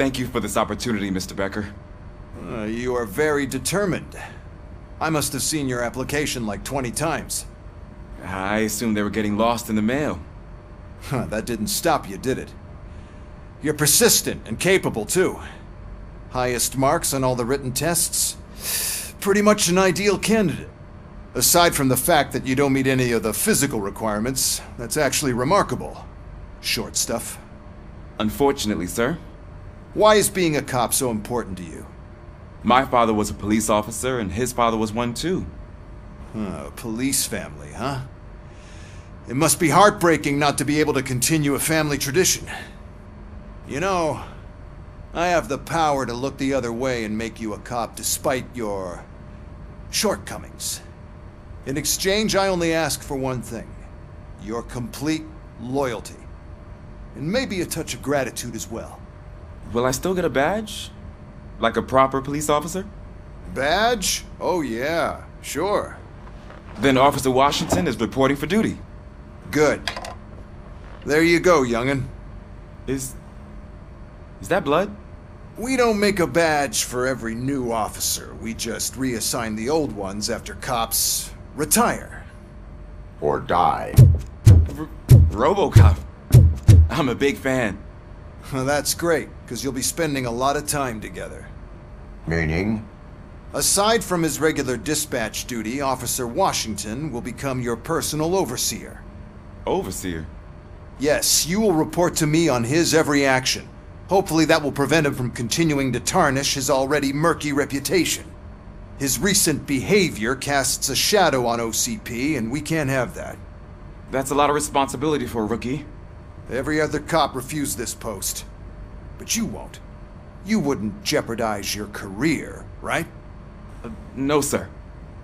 Thank you for this opportunity, Mr. Becker. You are very determined. I must have seen your application like 20 times. I assumed they were getting lost in the mail. That didn't stop you, did it? You're persistent and capable, too. Highest marks on all the written tests. Pretty much an ideal candidate. Aside from the fact that you don't meet any of the physical requirements, that's actually remarkable. Short stuff. Unfortunately, sir. Why is being a cop so important to you? My father was a police officer, and his father was one too. A police family, huh? It must be heartbreaking not to be able to continue a family tradition. You know, I have the power to look the other way and make you a cop despite your shortcomings. In exchange, I only ask for one thing. Your complete loyalty. And maybe a touch of gratitude as well. Will I still get a badge? Like a proper police officer? Badge? Oh yeah, sure. Then Officer Washington is reporting for duty. Good. There you go, young'un. Is that blood? We don't make a badge for every new officer. We just reassign the old ones after cops retire. Or die. Robocop. I'm a big fan. Well, that's great, because you'll be spending a lot of time together. Meaning? Aside from his regular dispatch duty, Officer Washington will become your personal overseer. Overseer? Yes, you will report to me on his every action. Hopefully that will prevent him from continuing to tarnish his already murky reputation. His recent behavior casts a shadow on OCP, and we can't have that. That's a lot of responsibility for a rookie. Every other cop refused this post. But you won't. You wouldn't jeopardize your career, right? No, sir.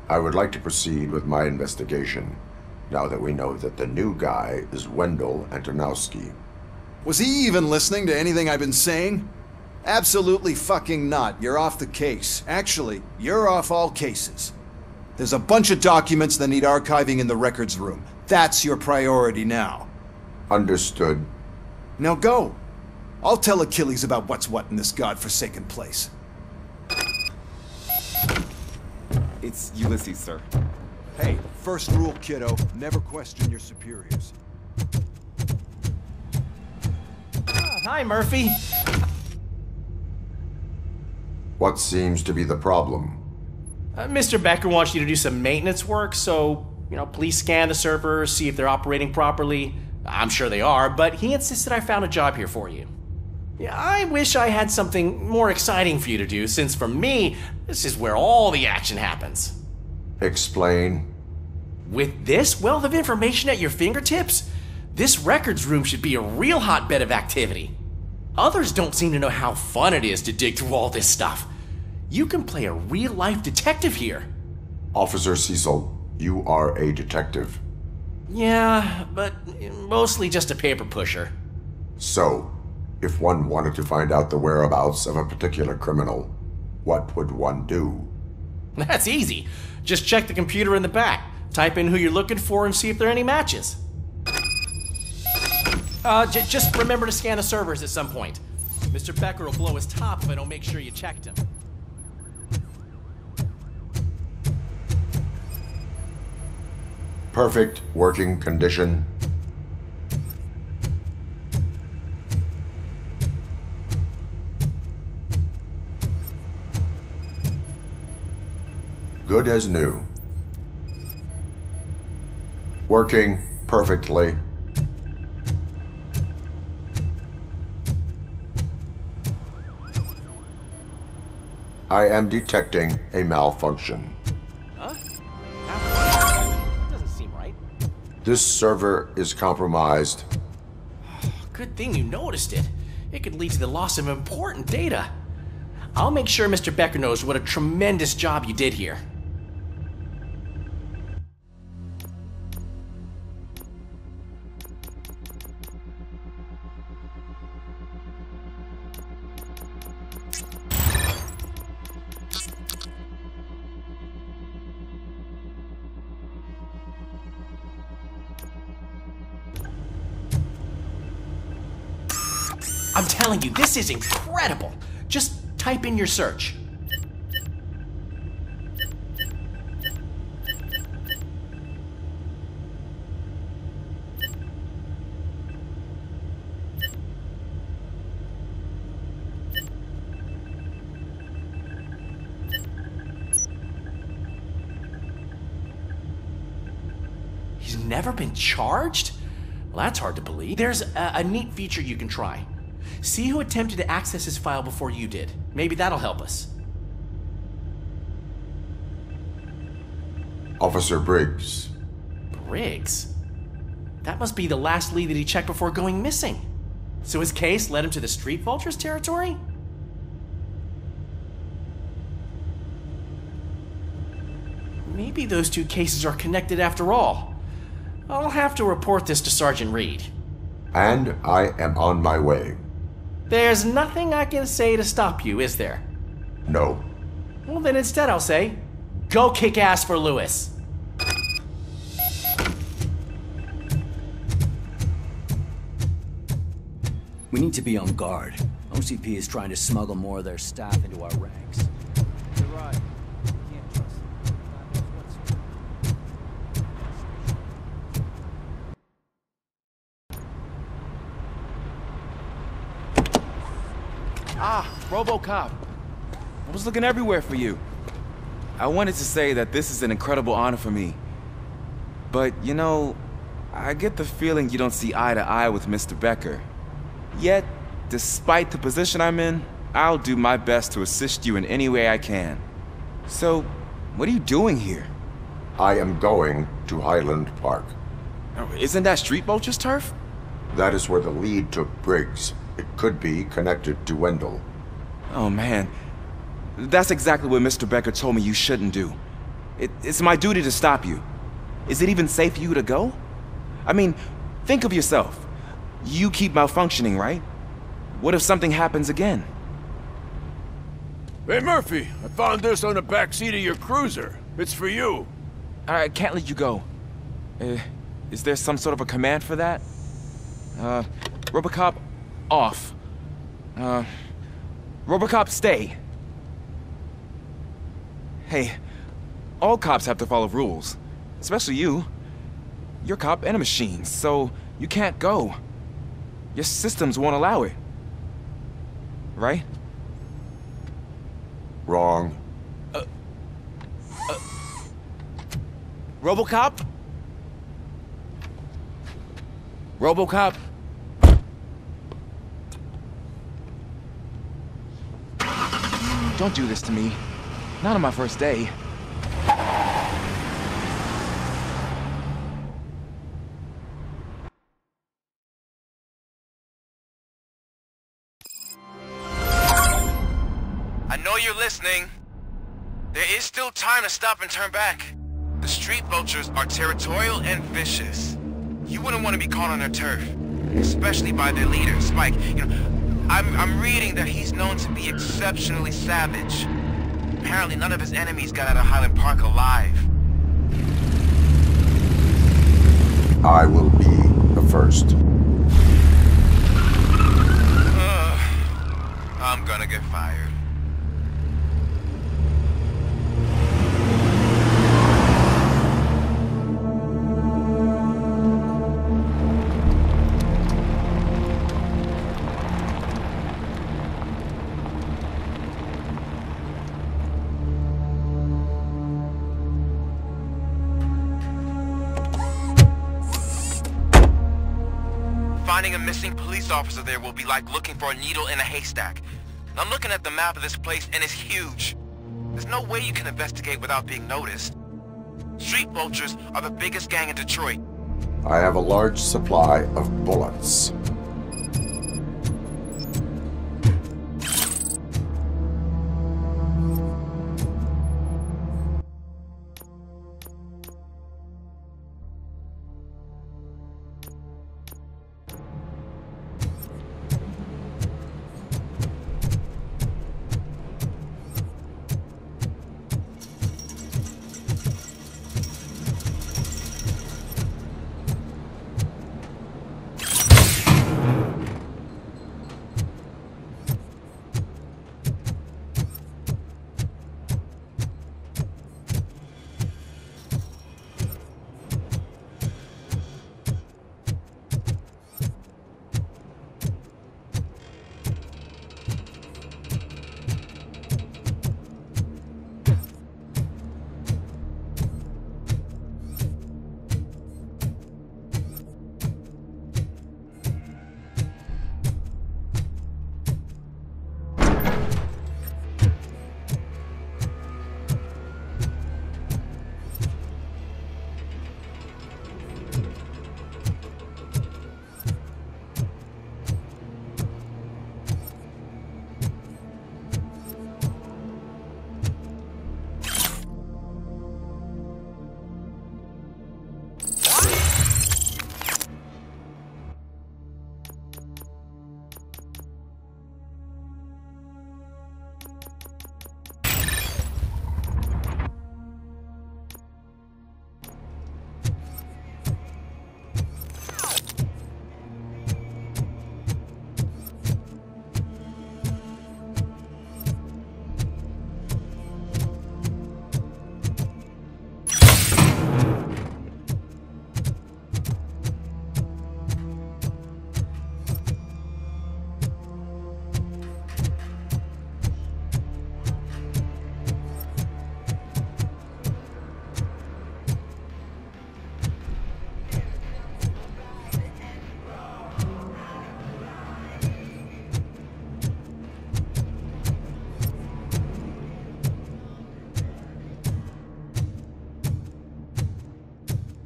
I would like to proceed with my investigation, now that we know that the new guy is Wendell Antonowski. Was he even listening to anything I've been saying? Absolutely fucking not. You're off the case. Actually, you're off all cases. There's a bunch of documents that need archiving in the records room. That's your priority now. Understood. Now go. I'll tell Achilles about what's what in this godforsaken place. It's Ulysses, sir. Hey, first rule, kiddo. Never question your superiors. Hi, Murphy. What seems to be the problem? Mr. Becker wants you to do some maintenance work, so, please scan the servers, see if they're operating properly. I'm sure they are, but he insisted I found a job here for you. Yeah, I wish I had something more exciting for you to do, since for me, this is where all the action happens. Explain. With this wealth of information at your fingertips, this records room should be a real hotbed of activity. Others don't seem to know how fun it is to dig through all this stuff. You can play a real-life detective here. Officer Cecil, you are a detective. Yeah, but mostly just a paper pusher. So, if one wanted to find out the whereabouts of a particular criminal, what would one do? That's easy. Just check the computer in the back, type in who you're looking for, and see if there are any matches. Just remember to scan the servers at some point. Mr. Becker will blow his top if I don't make sure you checked him. Perfect working condition. Good as new. Working perfectly. I am detecting a malfunction. Huh? Doesn't seem right. This server is compromised. Good thing you noticed it. It could lead to the loss of important data. I'll make sure Mr. Becker knows what a tremendous job you did here. I'm telling you, this is incredible. Just type in your search. He's never been charged? Well, that's hard to believe. There's a neat feature you can try. See who attempted to access his file before you did. Maybe that'll help us. Officer Briggs. Briggs? That must be the last lead that he checked before going missing. So his case led him to the Street Vultures territory? Maybe those two cases are connected after all. I'll have to report this to Sergeant Reed. And I am on my way. There's nothing I can say to stop you, is there? No. Well, then instead I'll say, go kick ass for Lewis. We need to be on guard. OCP is trying to smuggle more of their staff into our ranks. You're right. Can't trust them. God knows what's Ah, Robocop. I was looking everywhere for you. I wanted to say that this is an incredible honor for me. But, you know, I get the feeling you don't see eye to eye with Mr. Becker. Yet, despite the position I'm in, I'll do my best to assist you in any way I can. So, what are you doing here? I am going to Highland Park. Isn't that Street Vulture's turf? That is where the lead took Briggs. It could be connected to Wendell. Oh man, that's exactly what Mr. Becker told me you shouldn't do. It's my duty to stop you. Is it even safe for you to go? I mean, think of yourself. You keep malfunctioning, right? What if something happens again? Hey, Murphy, I found this on the back seat of your cruiser. It's for you. I can't let you go. Is there some sort of a command for that? Robocop, off. Robocop, stay. Hey, all cops have to follow rules. Especially you. You're a cop and a machine, so you can't go. Your systems won't allow it. Right? Wrong. Robocop? Robocop? Don't do this to me. Not on my first day. I know you're listening. There is still time to stop and turn back. The Street Vultures are territorial and vicious. You wouldn't want to be caught on their turf, especially by their leader, Spike. You know, I'm reading that he's known to be exceptionally savage. Apparently none of his enemies got out of Highland Park alive. I will be the first. I'm gonna get fired. Finding a missing police officer there will be like looking for a needle in a haystack. I'm looking at the map of this place and it's huge. There's no way you can investigate without being noticed. Street Vultures are the biggest gang in Detroit. I have a large supply of bullets.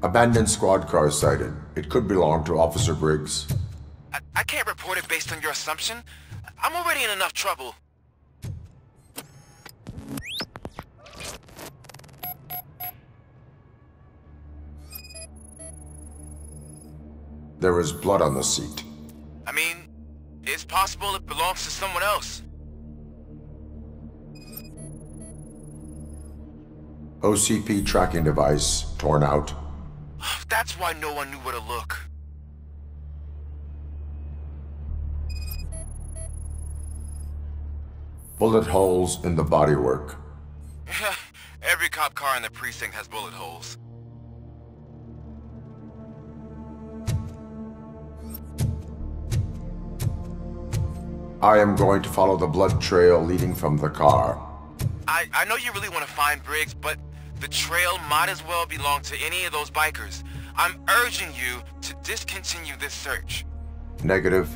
Abandoned squad car sighted. It could belong to Officer Briggs. I can't report it based on your assumption. I'm already in enough trouble. There is blood on the seat. I mean, it's possible it belongs to someone else. OCP tracking device torn out. That's why no one knew where to look. Bullet holes in the bodywork. Every cop car in the precinct has bullet holes. I am going to follow the blood trail leading from the car. I know you really want to find Briggs, but the trail might as well belong to any of those bikers. I'm urging you to discontinue this search. Negative.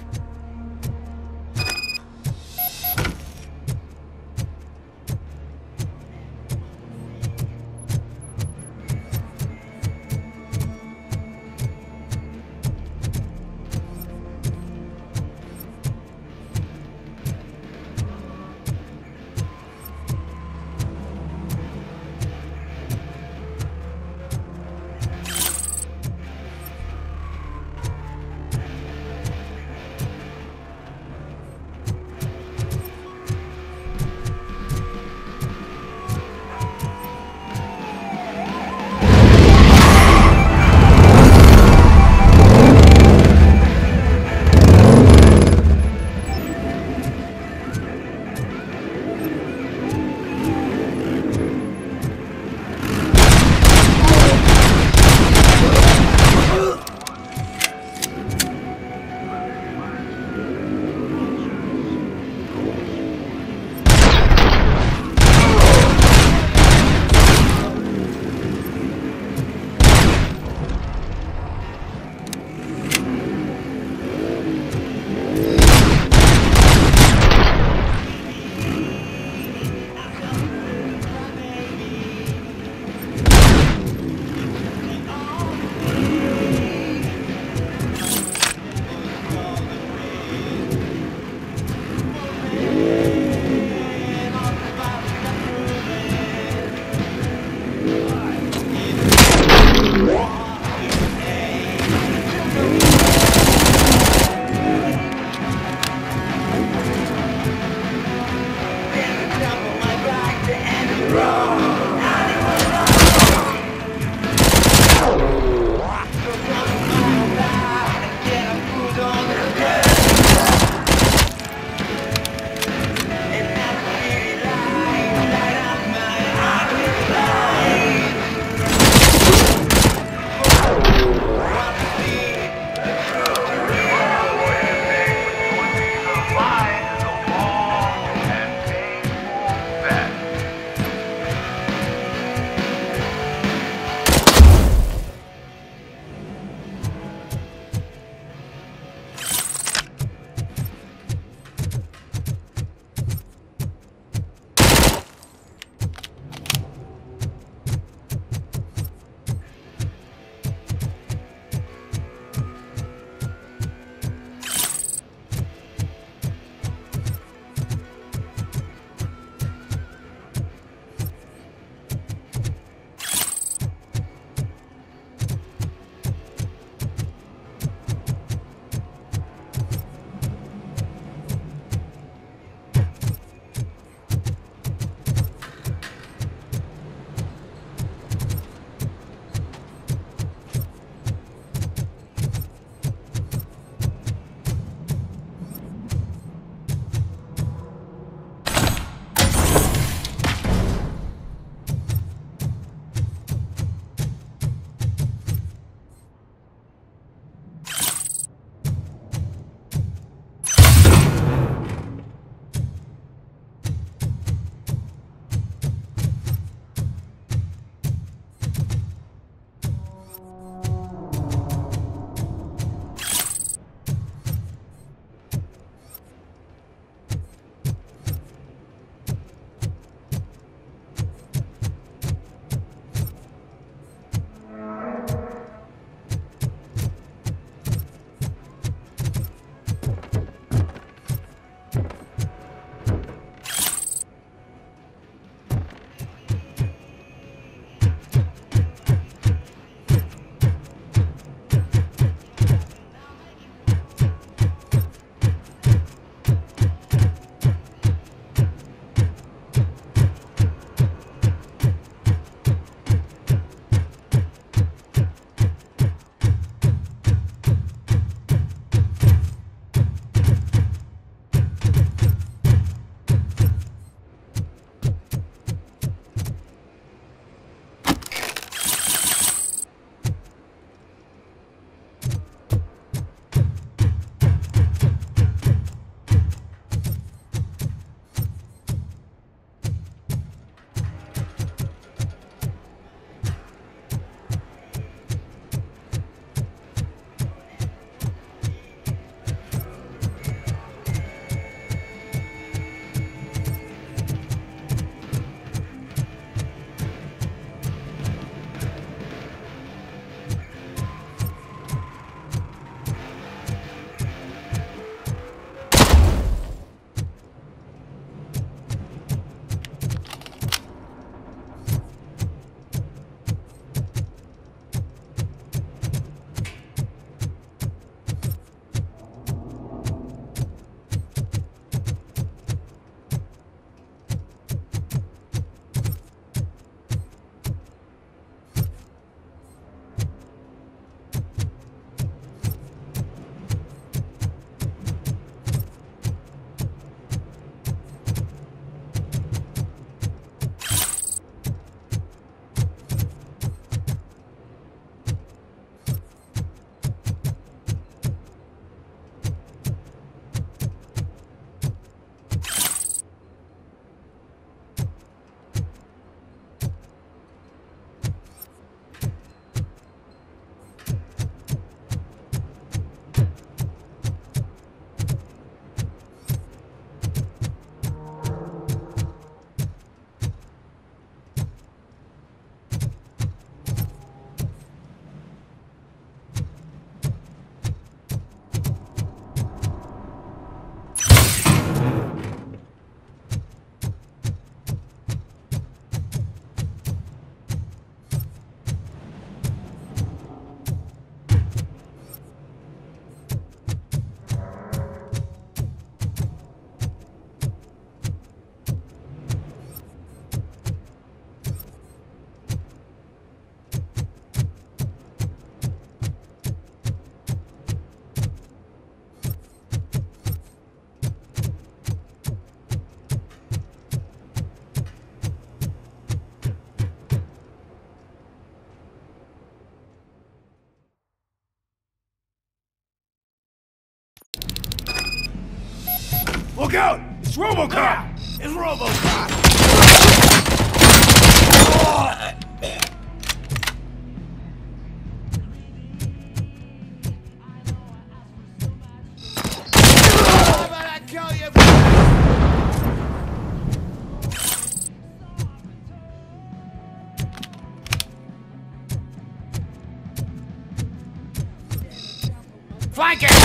Look out! It's Robocop! It's Robocop! Flank it!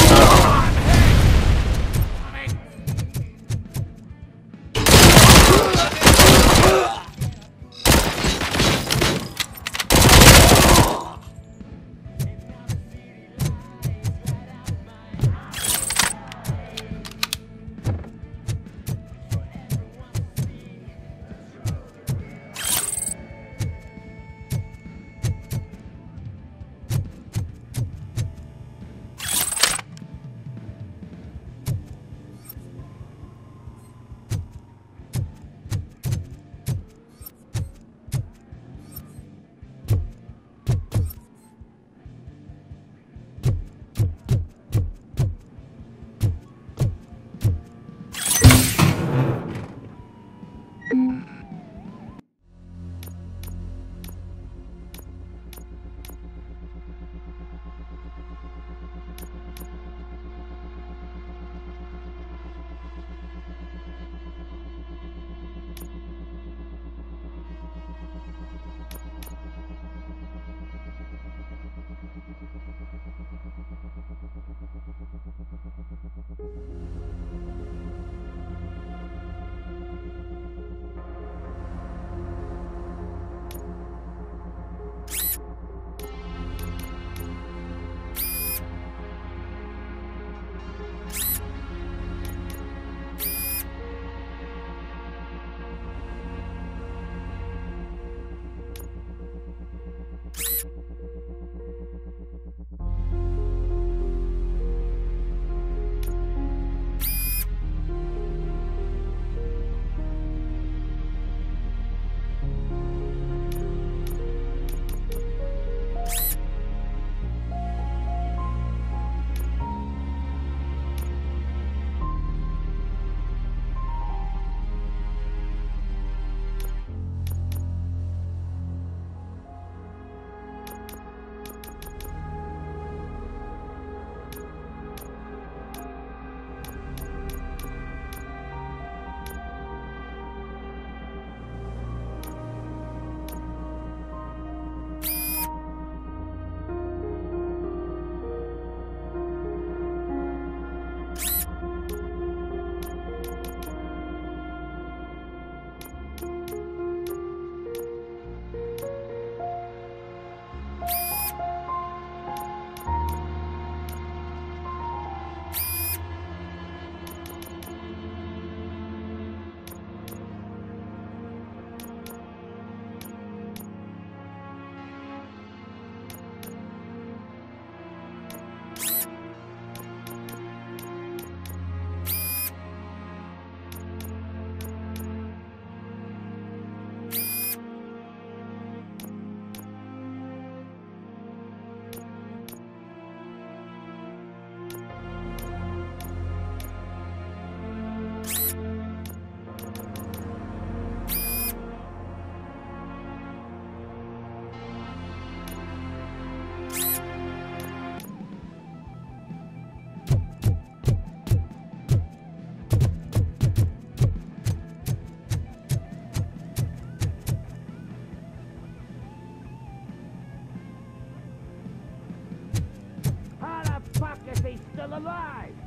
still alive!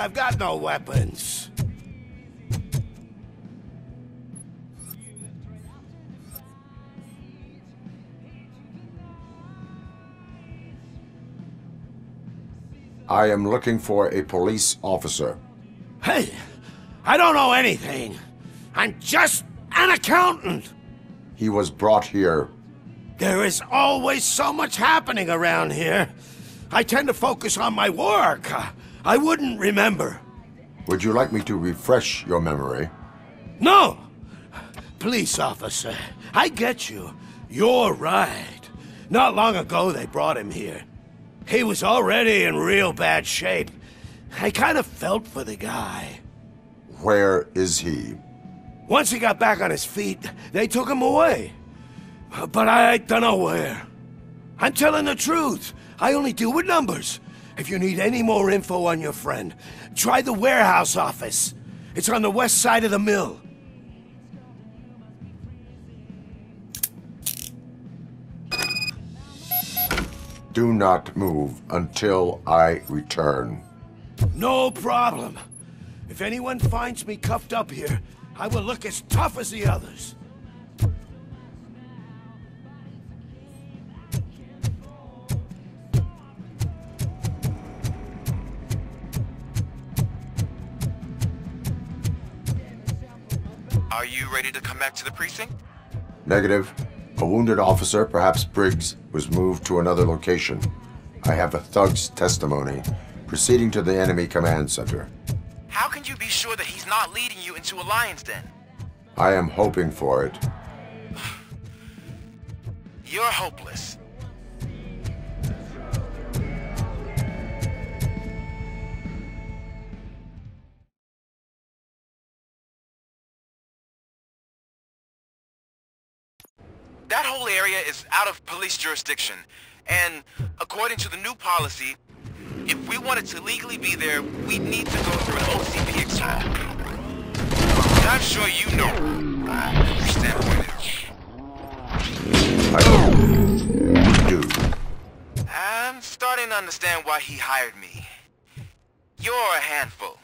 I've got no weapons. I am looking for a police officer. Hey, I don't know anything. I'm just an accountant. He was brought here. There is always so much happening around here. I tend to focus on my work. I wouldn't remember. Would you like me to refresh your memory? No! Police officer, I get you. You're right. Not long ago they brought him here. He was already in real bad shape. I kind of felt for the guy. Where is he? Once he got back on his feet, they took him away. But I don't know where. I'm telling the truth. I only deal with numbers. If you need any more info on your friend, try the warehouse office. It's on the west side of the mill. Do not move until I return. No problem. If anyone finds me cuffed up here, I will look as tough as the others. Are you ready to come back to the precinct? Negative. A wounded officer, perhaps Briggs, was moved to another location. I have a thug's testimony, proceeding to the enemy command center. How can you be sure that he's not leading you into a lion's den? I am hoping for it. You're hopeless. That whole area is out of police jurisdiction, and according to the new policy, if we wanted to legally be there, we'd need to go through an OCP exam. And I'm sure you know your standpoint is. I hope you do. I'm starting to understand why he hired me. You're a handful.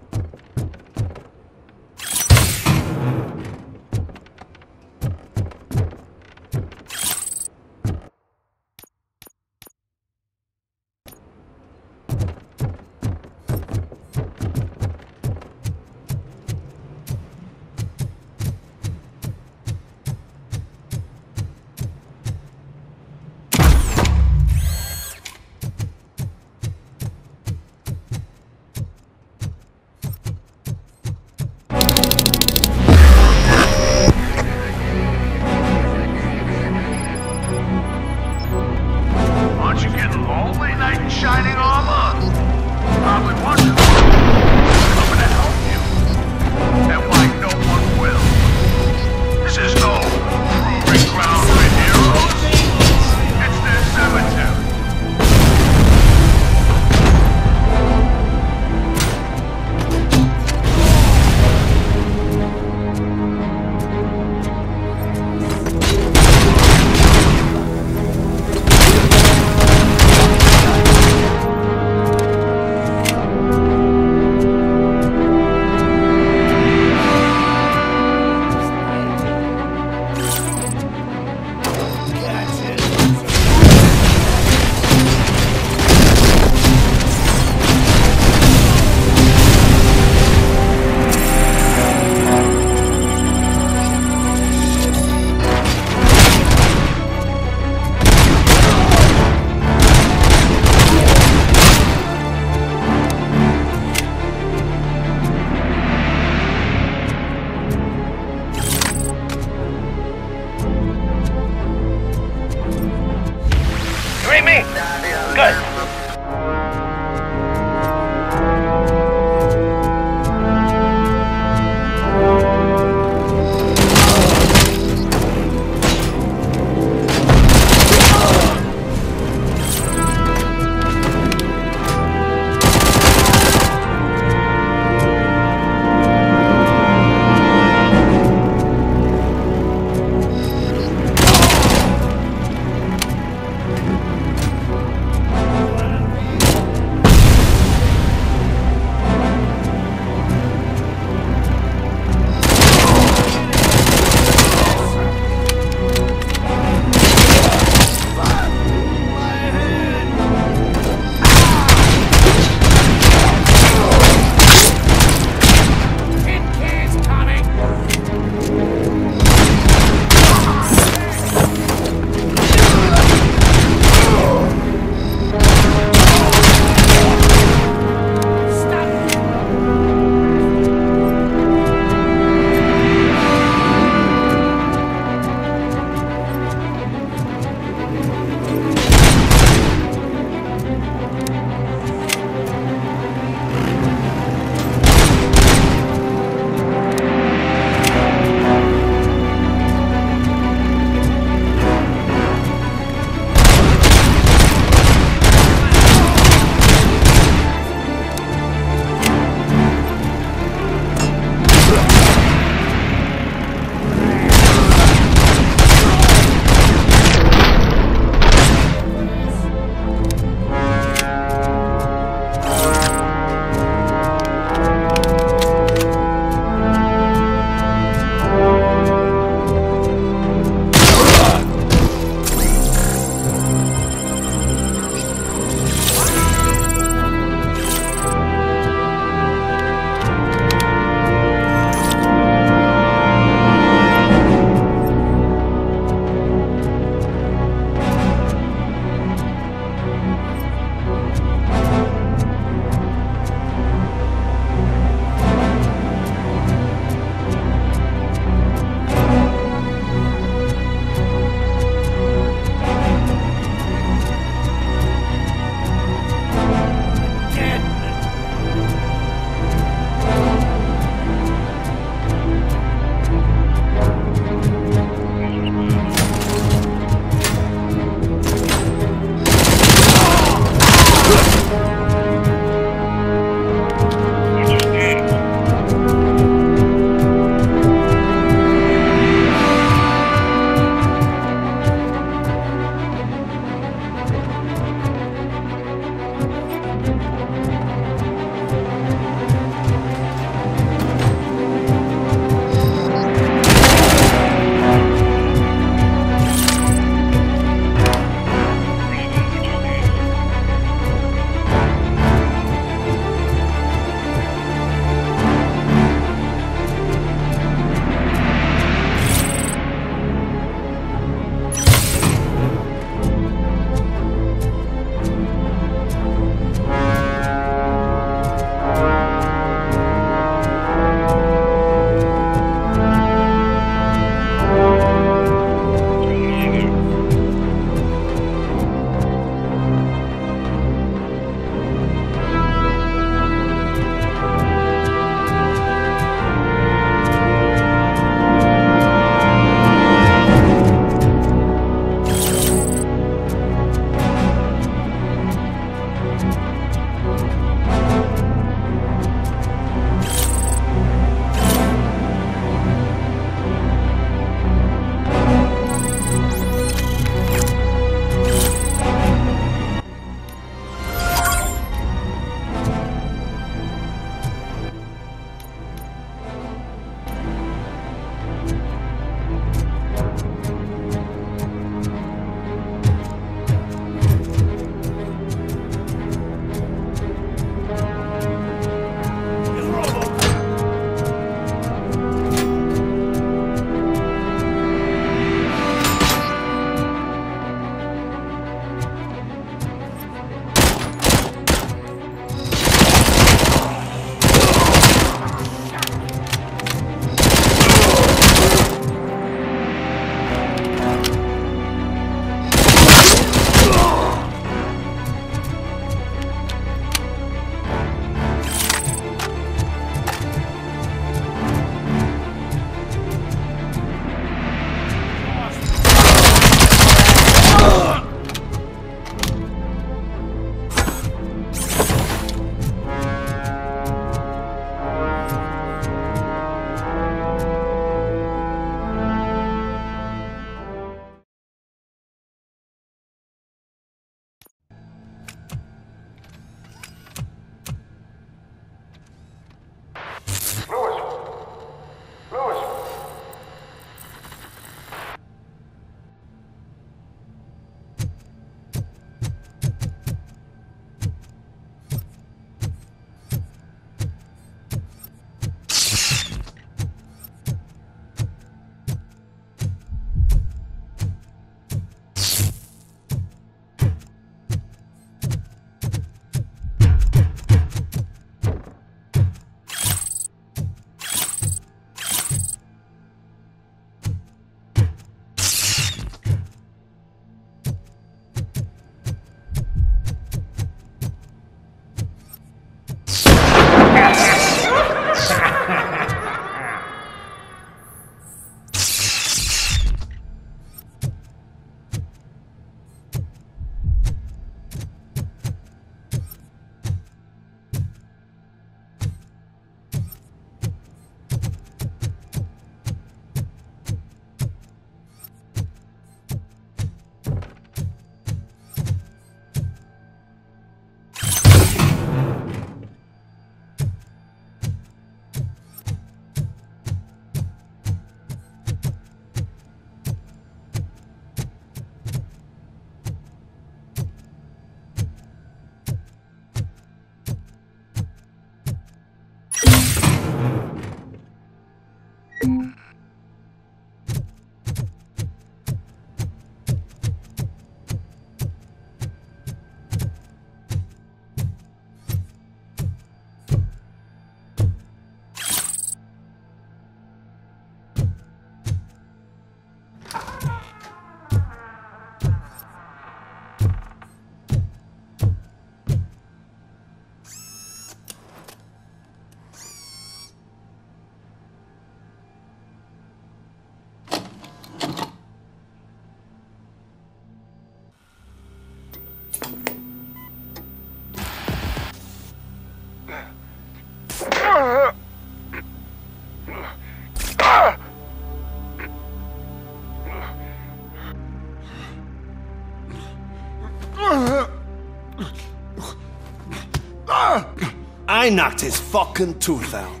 I knocked his fucking tooth out.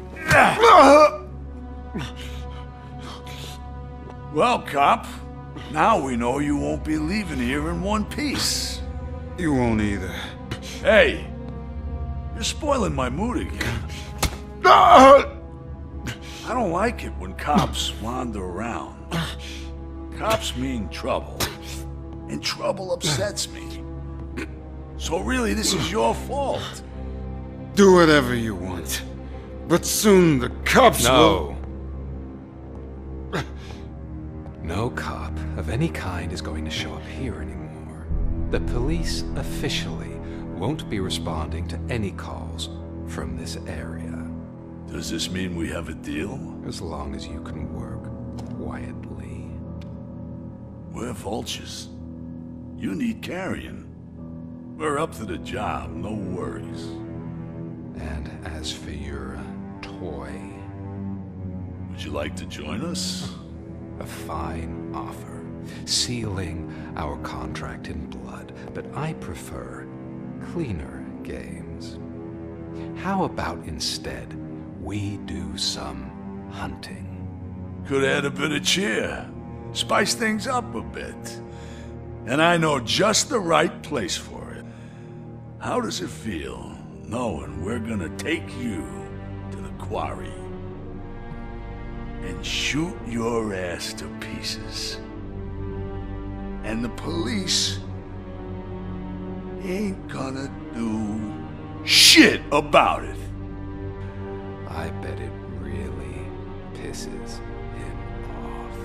Well, cop, now we know you won't be leaving here in one piece. You won't either. Hey, you're spoiling my mood again. I don't like it when cops wander around. Cops mean trouble, and trouble upsets me. So really, this is your fault. Do whatever you want, but soon the cops will... No cop of any kind is going to show up here anymore. The police officially won't be responding to any calls from this area. Does this mean we have a deal? As long as you can work quietly. We're vultures. You need carrion. We're up to the job, no worries. And as for your toy... Would you like to join us? A fine offer, sealing our contract in blood, but I prefer cleaner games. How about instead we do some hunting? Could add a bit of cheer, spice things up a bit. And I know just the right place for it. How does it feel knowing we're gonna take you to the quarry and shoot your ass to pieces? And the police ain't gonna do shit about it. I bet it really pisses him off.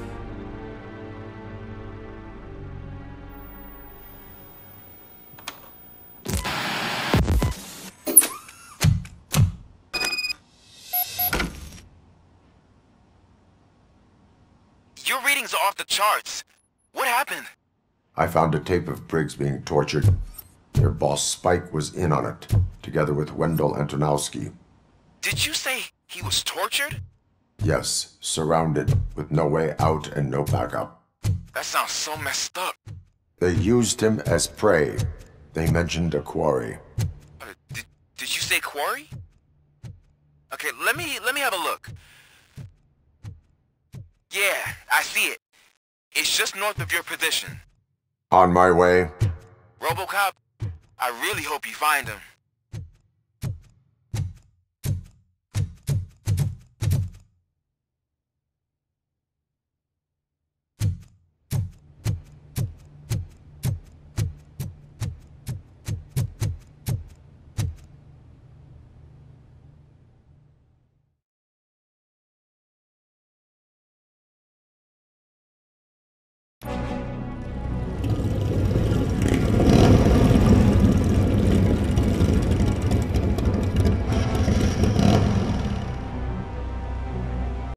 Your readings are off the charts. What happened? I found a tape of Briggs being tortured. Their boss Spike was in on it, together with Wendell Antonowski. Did you say he was tortured? Yes, surrounded, with no way out and no backup. That sounds so messed up. They used him as prey. They mentioned a quarry. Did you say quarry? Okay, let me have a look. Yeah, I see it. It's just north of your position. On my way. Robocop, I really hope you find him.